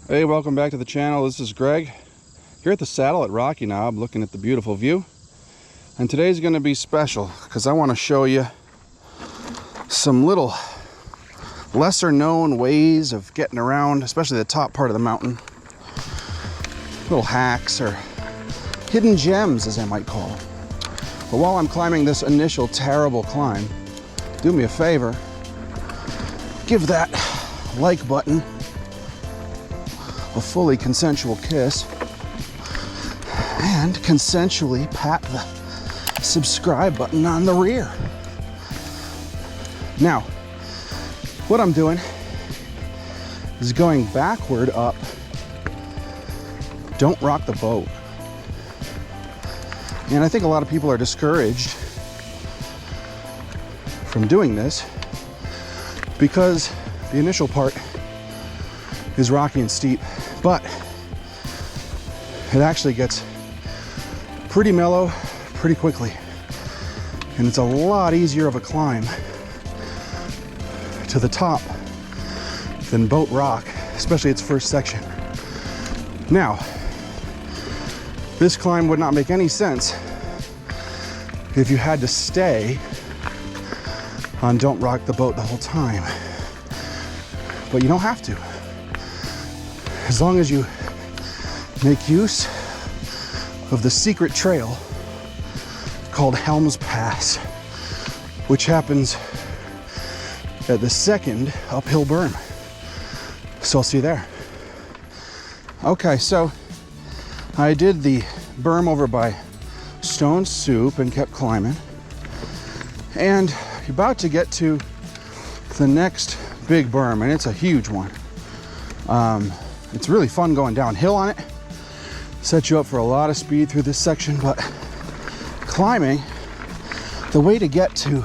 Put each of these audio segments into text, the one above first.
Hey, welcome back to the channel. This is Greg here at the saddle at Rocky Knob, looking at the beautiful view. And today's going to be special because I want to show you some little lesser known ways of getting around, especially the top part of the mountain. Little hacks or hidden gems, as I might call them. But while I'm climbing this initial terrible climb, do me a favor, give that like button a fully consensual kiss and consensually pat the subscribe button on the rear. Now, what I'm doing is going backward up. Don't rock the boat. And I think a lot of people are discouraged from doing this because the initial part is rocky and steep, but it actually gets pretty mellow pretty quickly. And it's a lot easier of a climb to the top than boat rock, especially its first section. Now, this climb would not make any sense if you had to stay on Don't Rock the Boat the whole time. But you don't have to. As long as you make use of the secret trail called Helm's Pass, which happens at the second uphill berm. So I'll see you there. Okay, so I did the berm over by Stone Soup and kept climbing. And you're about to get to the next big berm, and it's a huge one. It's really fun going downhill on it. Sets you up for a lot of speed through this section, but climbing, the way to get to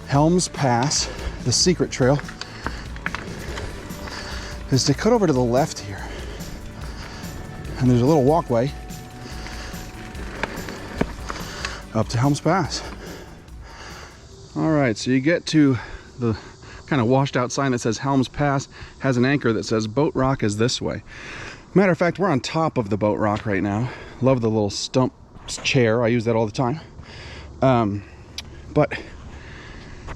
Helm's Pass, the secret trail, is to cut over to the left here. And there's a little walkway up to Helm's Pass. All right, so you get to the kind of washed out sign that says Helm's Pass, has an anchor that says boat rock is this way. Matter of fact, we're on top of the boat rock right now. Love the little stump chair. I use that all the time. But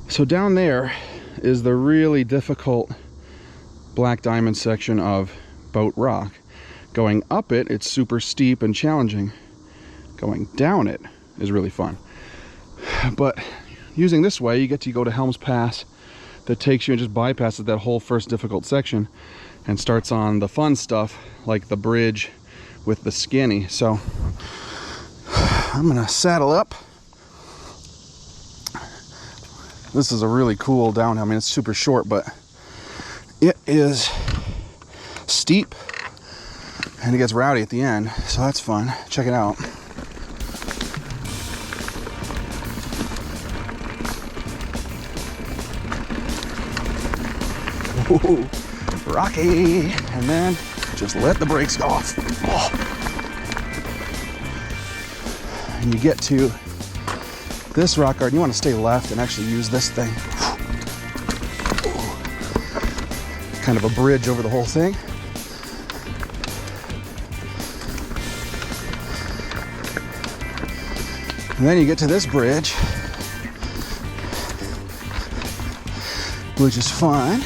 so down there is the really difficult black diamond section of boat rock. Going up it, it's super steep and challenging. Going down it is really fun. But using this way, you get to go to Helm's Pass that takes you and just bypasses that whole first difficult section and starts on the fun stuff like the bridge with the skinny. So I'm gonna saddle up. This is a really cool downhill. I mean, it's super short, but it is steep and it gets rowdy at the end, so that's fun. Check it out. Ooh, rocky, and then just let the brakes go off. Oh. And you get to this rock garden. You want to stay left and actually use this thing. Ooh. Kind of a bridge over the whole thing. And then you get to this bridge, which is fun.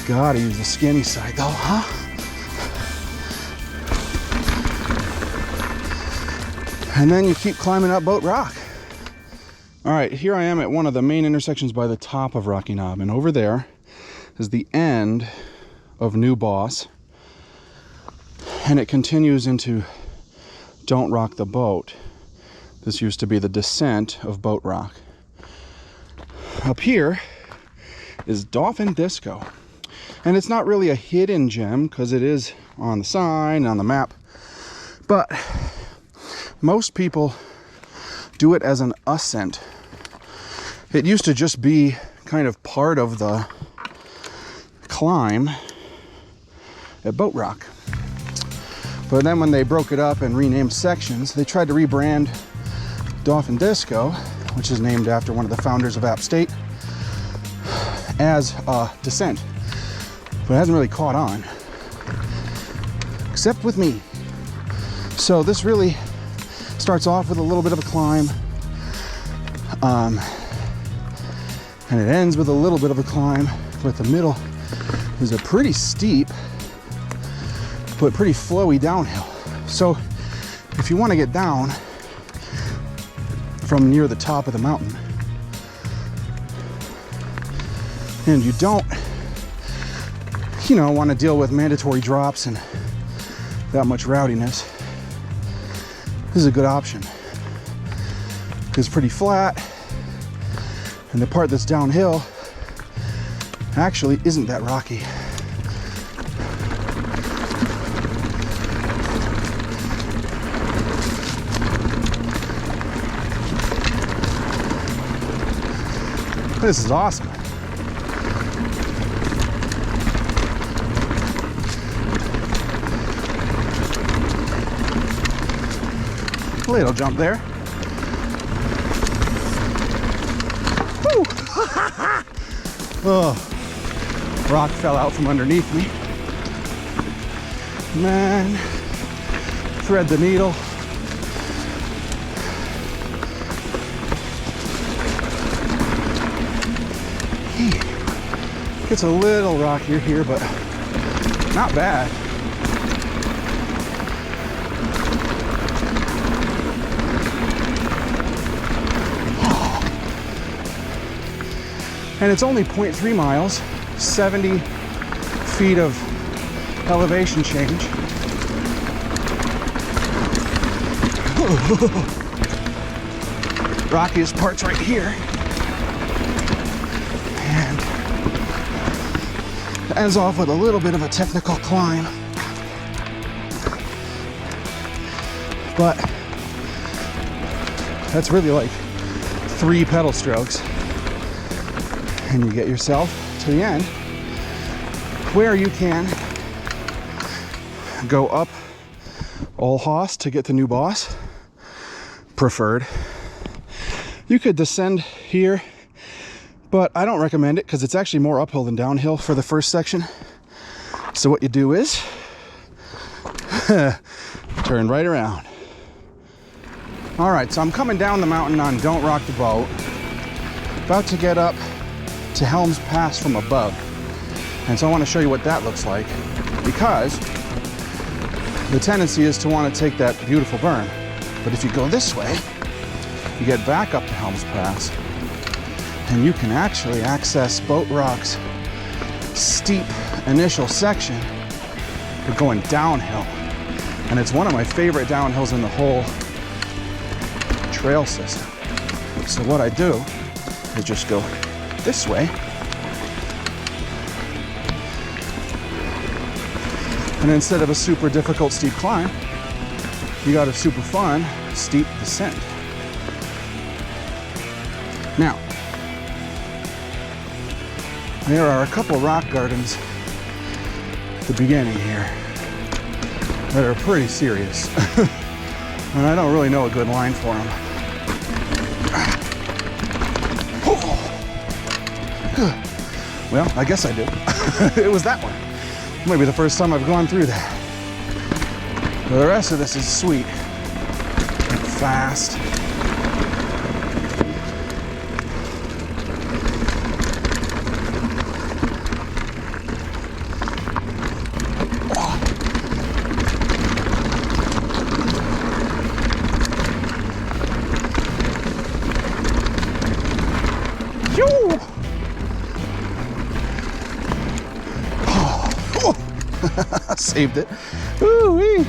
Gotta use the skinny side though, huh? And then you keep climbing up boat rock. All right, here I am at one of the main intersections by the top of Rocky Knob, and over there is the end of New Boss, and it continues into Don't Rock the Boat. This used to be the descent of boat rock. Up here is Dauphin Disco. And it's not really a hidden gem because it is on the sign, on the map. But most people do it as an ascent. It used to just be kind of part of the climb at Boat Rock. But then when they broke it up and renamed sections, they tried to rebrand Dauphin Disco, which is named after one of the founders of App State, as a descent. but it hasn't really caught on, except with me. So this really starts off with a little bit of a climb, and it ends with a little bit of a climb, but the middle is a pretty steep but pretty flowy downhill. So if you want to get down from near the top of the mountain and you don't, you know, want to deal with mandatory drops and that much rowdiness, this is a good option. It's pretty flat, and the part that's downhill actually isn't that rocky. This is awesome. Little jump there. Woo! Oh, rock fell out from underneath me. Man, thread the needle. It's a little rockier here, but not bad. And it's only 0.3 miles, 70 feet of elevation change. Rockiest part's right here. And it ends off with a little bit of a technical climb. But that's really like 3 pedal strokes. And you get yourself to the end where you can go up Olhaus to get to New Boss, preferred. You could descend here, but I don't recommend it because it's actually more uphill than downhill for the first section. So what you do is turn right around. All right, so I'm coming down the mountain on Don't Rock the Boat, about to get up to Helm's Pass from above. And so I want to show you what that looks like, because the tendency is to want to take that beautiful berm. But if you go this way, you get back up to Helm's Pass, and you can actually access Boat Rock's steep initial section for going downhill. And it's one of my favorite downhills in the whole trail system. So what I do is just go this way, and instead of a super difficult steep climb, you got a super fun steep descent. Now, there are a couple rock gardens at the beginning here that are pretty serious, and I don't really know a good line for them. Well, I guess I did. It was that one. Maybe the first time I've gone through that. But the rest of this is sweet and fast. Saved it. Ooh-wee.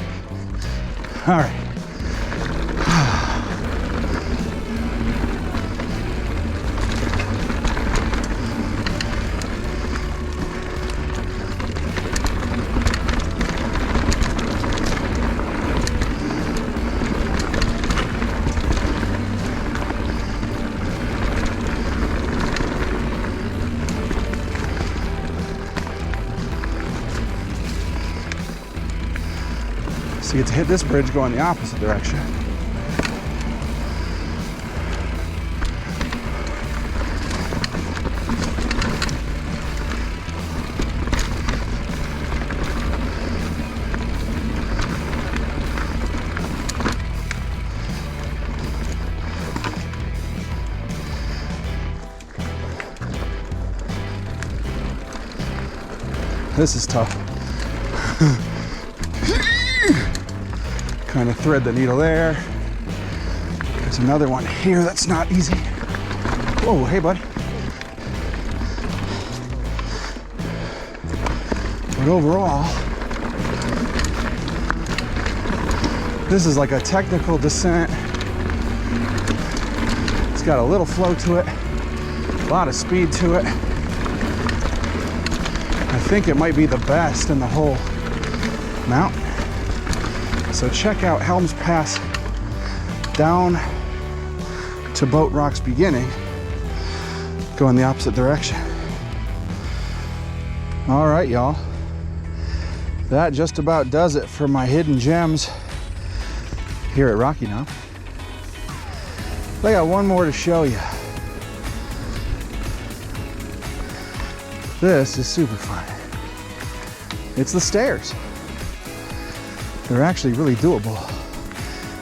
All right. So you get to hit this bridge going the opposite direction. This is tough. Kind of thread the needle there. There's another one here that's not easy. Whoa, hey buddy. But overall, this is like a technical descent. It's got a little flow to it, a lot of speed to it. I think it might be the best in the whole mountain. So check out Helm's Pass down to Boat Rock's beginning. Go in the opposite direction. All right, y'all. That just about does it for my hidden gems here at Rocky now. I got one more to show you. This is super fun. It's the stairs. They're actually really doable.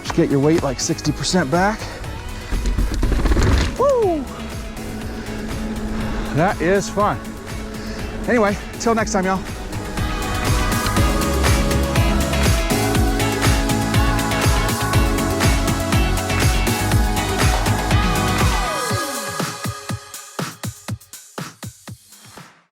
Just get your weight like 60% back. Woo! That is fun. Anyway, until next time, y'all.